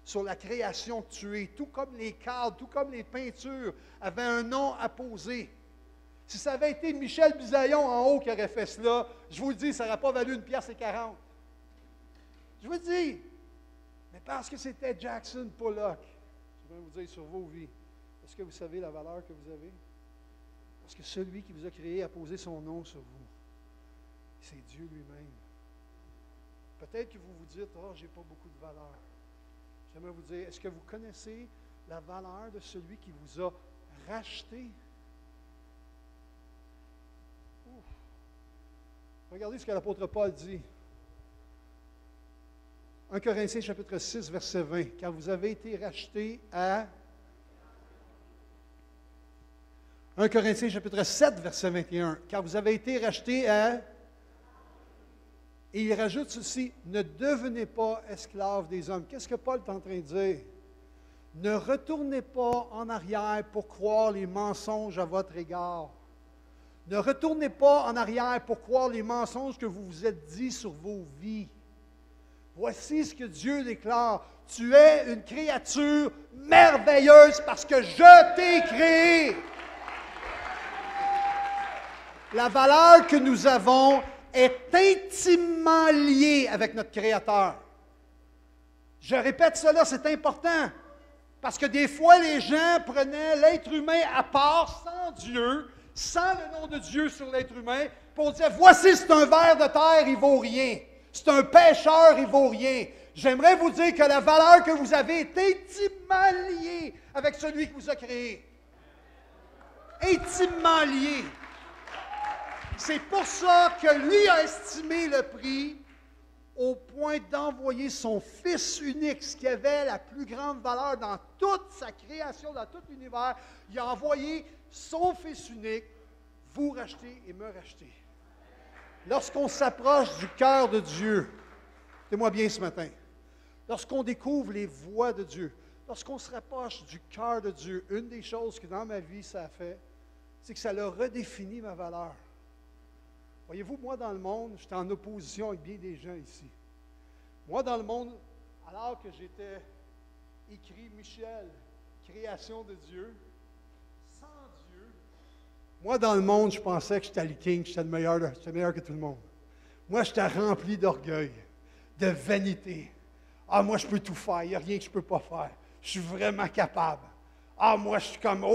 sur la création que tu es, tout comme les cadres, tout comme les peintures avaient un nom à poser. Si ça avait été Michel Bisaillon en haut qui aurait fait cela, je vous le dis, ça n'aurait pas valu 1,40 $. Je vous le dis. Mais parce que c'était Jackson Pollock, je vais vous dire sur vos vies, est-ce que vous savez la valeur que vous avez? Parce que celui qui vous a créé a posé son nom sur vous. C'est Dieu lui-même. Peut-être que vous vous dites, « Oh, je n'ai pas beaucoup de valeur. » J'aimerais vous dire, est-ce que vous connaissez la valeur de celui qui vous a racheté? Ouf. Regardez ce que l'apôtre Paul dit. 1 Corinthiens chapitre 6, verset 20. Car vous avez été rachetés à... 1 Corinthiens chapitre 7, verset 21. Car vous avez été rachetés à... Et il rajoute ceci, ne devenez pas esclaves des hommes. Qu'est-ce que Paul est en train de dire? Ne retournez pas en arrière pour croire les mensonges à votre égard. Ne retournez pas en arrière pour croire les mensonges que vous vous êtes dit sur vos vies. Voici ce que Dieu déclare. Tu es une créature merveilleuse parce que je t'ai créé. La valeur que nous avons est intimement liée avec notre Créateur. Je répète cela, c'est important. Parce que des fois, les gens prenaient l'être humain à part, sans Dieu, sans le nom de Dieu sur l'être humain, pour dire, voici, c'est un ver de terre, il ne vaut rien. C'est un pécheur, il ne vaut rien. J'aimerais vous dire que la valeur que vous avez est intimement liée avec celui qui vous a créé. Intimement liée. C'est pour ça que lui a estimé le prix au point d'envoyer son Fils unique, ce qui avait la plus grande valeur dans toute sa création, dans tout l'univers. Il a envoyé son Fils unique, vous racheter et me racheter. Lorsqu'on s'approche du cœur de Dieu, écoutez-moi bien ce matin, lorsqu'on découvre les voies de Dieu, lorsqu'on se rapproche du cœur de Dieu, une des choses que dans ma vie ça a fait, c'est que ça a redéfini ma valeur. Voyez-vous, moi dans le monde, j'étais en opposition avec bien des gens ici. Moi dans le monde, alors que j'étais écrit Michel, création de Dieu, sans Dieu, moi dans le monde, je pensais que j'étais le king, j'étais meilleur que tout le monde. Moi, j'étais rempli d'orgueil, de vanité. Ah, moi, je peux tout faire, il n'y a rien que je ne peux pas faire. Je suis vraiment capable. Ah, moi, je suis comme,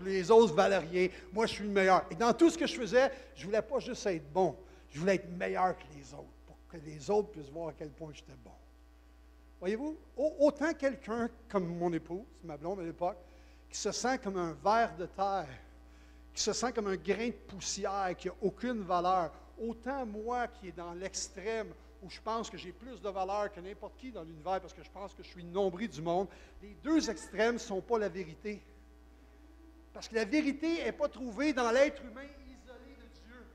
les autres ne valent rien. Moi, je suis le meilleur. Et dans tout ce que je faisais, je ne voulais pas juste être bon. Je voulais être meilleur que les autres, pour que les autres puissent voir à quel point j'étais bon. Voyez-vous, autant quelqu'un comme mon épouse, ma blonde à l'époque, qui se sent comme un ver de terre, qui se sent comme un grain de poussière, qui n'a aucune valeur, autant moi qui est dans l'extrême, où je pense que j'ai plus de valeur que n'importe qui dans l'univers parce que je pense que je suis le nombril du monde, les deux extrêmes ne sont pas la vérité. Parce que la vérité n'est pas trouvée dans l'être humain isolé de Dieu.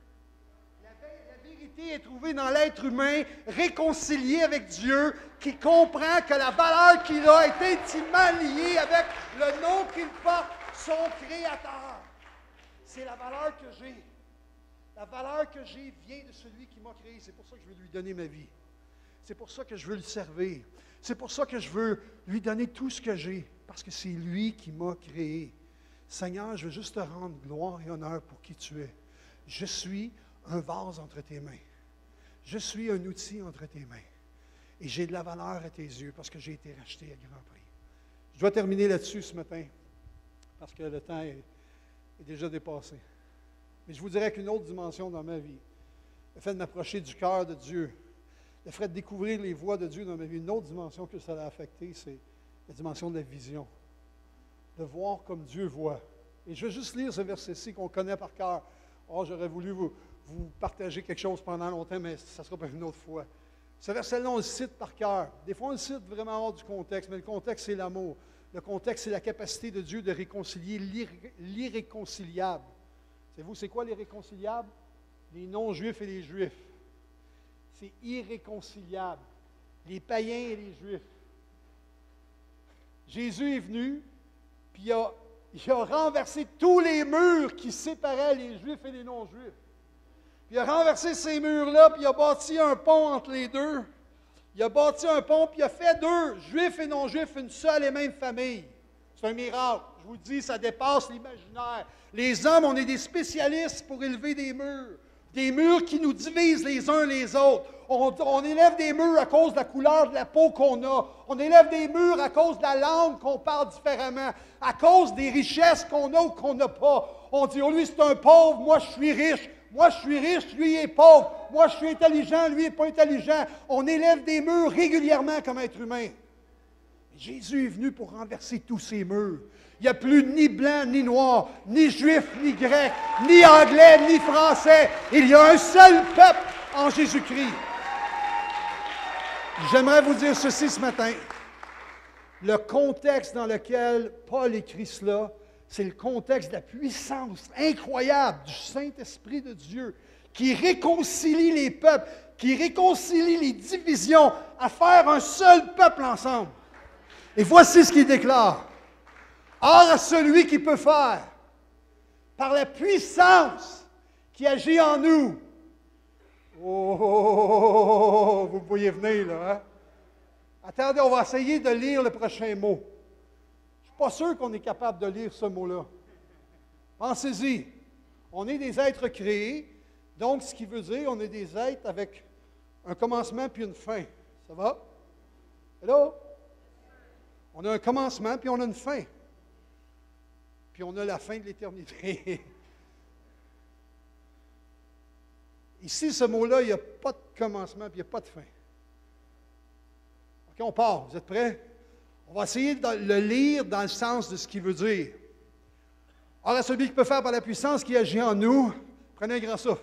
La vérité est trouvée dans l'être humain réconcilié avec Dieu, qui comprend que la valeur qu'il a est intimement liée avec le nom qu'il porte, son Créateur. C'est la valeur que j'ai. La valeur que j'ai vient de celui qui m'a créé. C'est pour ça que je veux lui donner ma vie. C'est pour ça que je veux le servir. C'est pour ça que je veux lui donner tout ce que j'ai, parce que c'est lui qui m'a créé. Seigneur, je veux juste te rendre gloire et honneur pour qui tu es. Je suis un vase entre tes mains. Je suis un outil entre tes mains. Et j'ai de la valeur à tes yeux parce que j'ai été racheté à grand prix. Je dois terminer là-dessus ce matin, parce que le temps est déjà dépassé. Mais je vous dirais qu'une autre dimension dans ma vie, le fait de m'approcher du cœur de Dieu, le fait de découvrir les voies de Dieu dans ma vie, une autre dimension que ça a affecté, c'est la dimension de la vision. De voir comme Dieu voit. Et je vais juste lire ce verset-ci qu'on connaît par cœur. Oh, j'aurais voulu vous partager quelque chose pendant longtemps, mais ça sera pour une autre fois. Ce verset-là, on le cite par cœur. Des fois, on le cite vraiment hors du contexte, mais le contexte, c'est l'amour. Le contexte, c'est la capacité de Dieu de réconcilier l'irréconciliable. Savez-vous, c'est quoi les réconciliables? Les non-juifs et les juifs. C'est irréconciliable. Les païens et les juifs. Jésus est venu, puis il a renversé tous les murs qui séparaient les juifs et les non-juifs. Puis il a renversé ces murs-là, puis il a bâti un pont entre les deux. Il a bâti un pont, puis il a fait d'eux, juifs et non-juifs, une seule et même famille. C'est un miracle. Je vous le dis, ça dépasse l'imaginaire. Les hommes, on est des spécialistes pour élever des murs. Des murs qui nous divisent les uns les autres. On élève des murs à cause de la couleur de la peau qu'on a. On élève des murs à cause de la langue qu'on parle différemment. À cause des richesses qu'on a ou qu'on n'a pas. On dit, oh, lui, c'est un pauvre, moi, je suis riche. Moi, je suis riche, lui est pauvre. Moi, je suis intelligent, lui n'est pas intelligent. On élève des murs régulièrement comme être humain. Jésus est venu pour renverser tous ces murs. Il n'y a plus ni blanc, ni noir, ni juif, ni grec, ni anglais, ni français. Il y a un seul peuple en Jésus-Christ. J'aimerais vous dire ceci ce matin. Le contexte dans lequel Paul écrit cela, c'est le contexte de la puissance incroyable du Saint-Esprit de Dieu qui réconcilie les peuples, qui réconcilie les divisions à faire un seul peuple ensemble. Et voici ce qu'il déclare. Or à celui qui peut faire, par la puissance qui agit en nous. Oh, vous me voyez venir là, hein? Attendez, on va essayer de lire le prochain mot. Je ne suis pas sûr qu'on est capable de lire ce mot-là. Pensez-y. On est des êtres créés, donc ce qui veut dire on est des êtres avec un commencement puis une fin. Ça va? Hello? On a un commencement puis on a une fin. Puis on a la fin de l'éternité. Ici, ce mot-là, il n'y a pas de commencement puis il n'y a pas de fin. OK, on part. Vous êtes prêts? On va essayer de le lire dans le sens de ce qu'il veut dire. Or, à celui qui peut faire par la puissance qui agit en nous, prenez un grand souffle.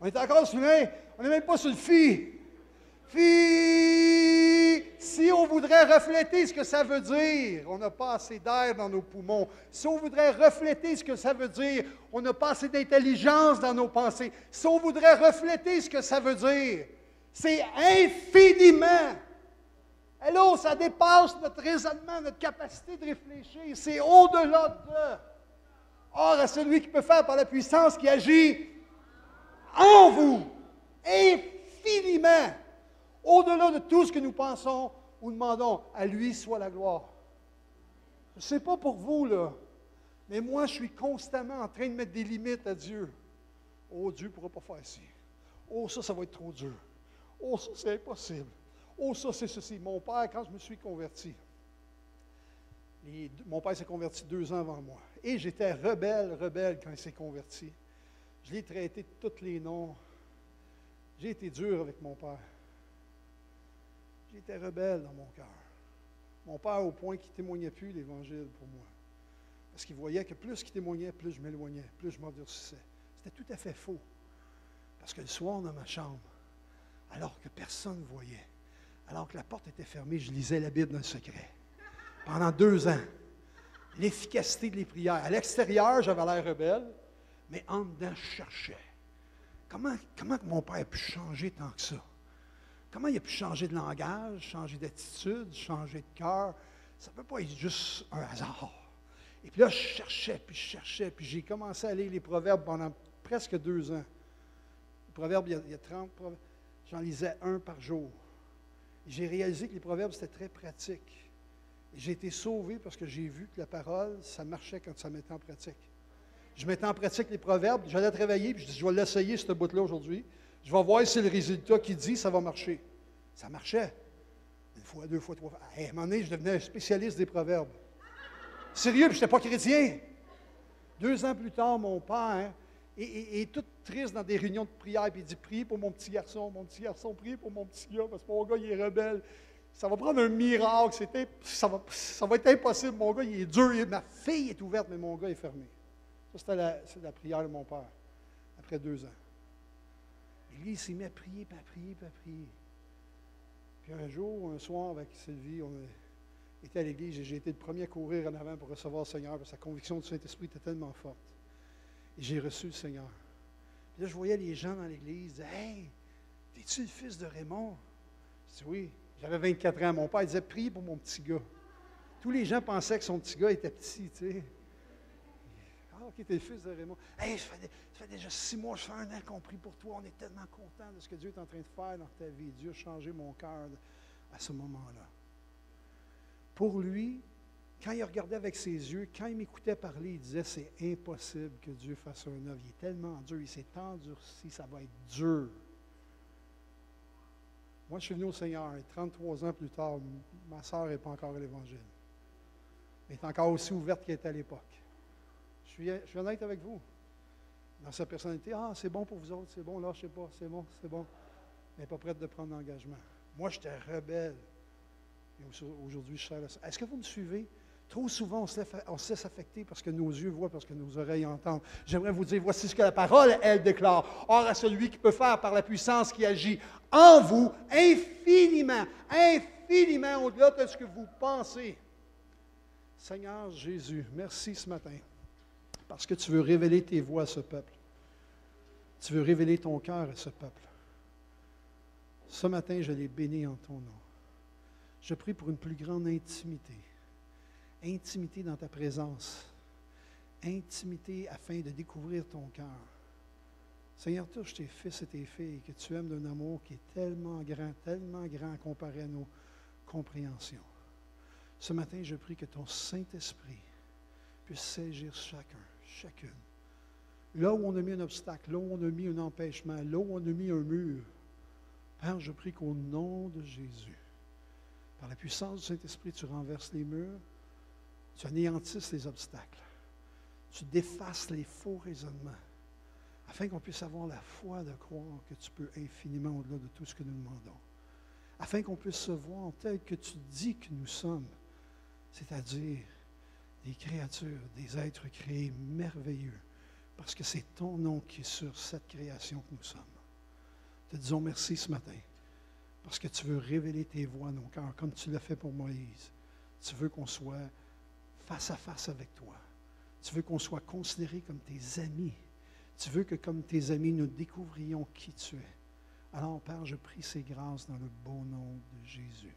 On est encore sur le on n'est même pas sur le fi. Si on voudrait refléter ce que ça veut dire, on n'a pas assez d'air dans nos poumons. Si on voudrait refléter ce que ça veut dire, on n'a pas assez d'intelligence dans nos pensées. Si on voudrait refléter ce que ça veut dire, c'est infiniment. Hello, ça dépasse notre raisonnement, notre capacité de réfléchir. C'est au-delà de. Or, à celui qui peut faire par la puissance qui agit en vous, infiniment, au-delà de tout ce que nous pensons ou demandons, à lui soit la gloire. Je ne sais pas pour vous, là, mais moi, je suis constamment en train de mettre des limites à Dieu. Oh, Dieu ne pourra pas faire ci. Oh, ça va être trop dur. Oh, ça, c'est impossible. Oh, ça, c'est ceci. Mon père, quand je me suis converti, mon père s'est converti 2 ans avant moi. Et j'étais rebelle quand il s'est converti. Je l'ai traité de tous les noms. J'ai été dur avec mon père. J'étais rebelle dans mon cœur. Mon père, au point qu'il ne témoignait plus l'Évangile pour moi. Parce qu'il voyait que plus qu'il témoignait, plus je m'éloignais, plus je m'endurcissais. C'était tout à fait faux. Parce que le soir, dans ma chambre, alors que personne ne voyait, alors que la porte était fermée, je lisais la Bible dans le secret. Pendant 2 ans. L'efficacité de les prières. À l'extérieur, j'avais l'air rebelle, mais en dedans, je cherchais. Comment mon père a pu changer tant que ça? Comment il a pu changer de langage, changer d'attitude, changer de cœur? Ça ne peut pas être juste un hasard. Et puis là, je cherchais, puis j'ai commencé à lire les proverbes pendant presque 2 ans. Les proverbes, il y a 30 proverbes. J'en lisais 1 par jour. Et j'ai réalisé que les proverbes, c'était très pratique. Et j'ai été sauvé parce que j'ai vu que la parole, ça marchait quand ça mettait en pratique. Je mettais en pratique les proverbes, j'allais travailler, puis je dis, je vais l'essayer, ce bout-là, aujourd'hui. Je vais voir si le résultat qu'il dit, ça va marcher. Ça marchait. 1 fois, 2 fois, 3 fois. À un moment donné, je devenais un spécialiste des proverbes. Sérieux, puis je n'étais pas chrétien. 2 ans plus tard, mon père est tout triste dans des réunions de prière, puis il dit, priez pour mon petit garçon, priez pour mon petit gars, parce que mon gars, il est rebelle. Ça va prendre un miracle, ça va être impossible. Mon gars, il est dur, ma fille est ouverte, mais mon gars est fermé. Ça, c'est la prière de mon père, après 2 ans. Et lui, il s'est mis à prier, puis à prier, puis à prier. Puis un jour, un soir, avec Sylvie, on était à l'église et j'ai été le premier à courir en avant pour recevoir le Seigneur, parce que sa conviction du Saint-Esprit était tellement forte. Et j'ai reçu le Seigneur. Puis là, je voyais les gens dans l'église dire, « Hey, es-tu le fils de Raymond? » Je dis « Oui. » J'avais 24 ans. Mon père disait, « Prie pour mon petit gars. » Tous les gens pensaient que son petit gars était petit, tu sais. Ah, OK, t'es le fils de Raymond. Hey, ça fait déjà 6 mois, ça fait 1 an qu'on prie pour toi. On est tellement contents de ce que Dieu est en train de faire dans ta vie. Dieu a changé mon cœur à ce moment-là. Pour lui, quand il regardait avec ses yeux, quand il m'écoutait parler, il disait, c'est impossible que Dieu fasse un œuvre. Il est tellement dur, il s'est endurci, ça va être dur. Moi, je suis venu au Seigneur et 33 ans plus tard, ma sœur n'est pas encore à l'Évangile. Elle est encore aussi ouverte qu'elle était à l'époque. Je suis honnête avec vous. Dans sa personnalité, c'est bon pour vous autres, c'est bon, là, je ne sais pas, c'est bon. Mais elle n'est pas prête de prendre l'engagement. Moi, j'étais rebelle. Et aujourd'hui, je sers. Est-ce que vous me suivez? Trop souvent, on se laisse affecter parce que nos yeux voient, parce que nos oreilles entendent. J'aimerais vous dire, voici ce que la parole, elle déclare. Or, à celui qui peut faire par la puissance qui agit en vous, infiniment au-delà de ce que vous pensez. Seigneur Jésus, merci ce matin, parce que tu veux révéler tes voies à ce peuple. Tu veux révéler ton cœur à ce peuple. Ce matin, je les bénis en ton nom. Je prie pour une plus grande intimité. Intimité dans ta présence. Intimité afin de découvrir ton cœur. Seigneur, touche tes fils et tes filles que tu aimes d'un amour qui est tellement grand comparé à nos compréhensions. Ce matin, je prie que ton Saint-Esprit puisse saisir chacune. Là où on a mis un obstacle, là où on a mis un empêchement, là où on a mis un mur, Père, je prie qu'au nom de Jésus, par la puissance du Saint-Esprit, tu renverses les murs, tu anéantisses les obstacles, tu défasses les faux raisonnements, afin qu'on puisse avoir la foi de croire que tu peux infiniment au-delà de tout ce que nous demandons, afin qu'on puisse se voir tel que tu dis que nous sommes, c'est-à-dire des créatures, des êtres créés merveilleux, parce que c'est ton nom qui est sur cette création que nous sommes. Te disons merci ce matin, parce que tu veux révéler tes voies à nos cœurs, comme tu l'as fait pour Moïse. Tu veux qu'on soit face à face avec toi. Tu veux qu'on soit considérés comme tes amis. Tu veux que, comme tes amis, nous découvrions qui tu es. Alors, Père, je prie ces grâces dans le beau nom de Jésus.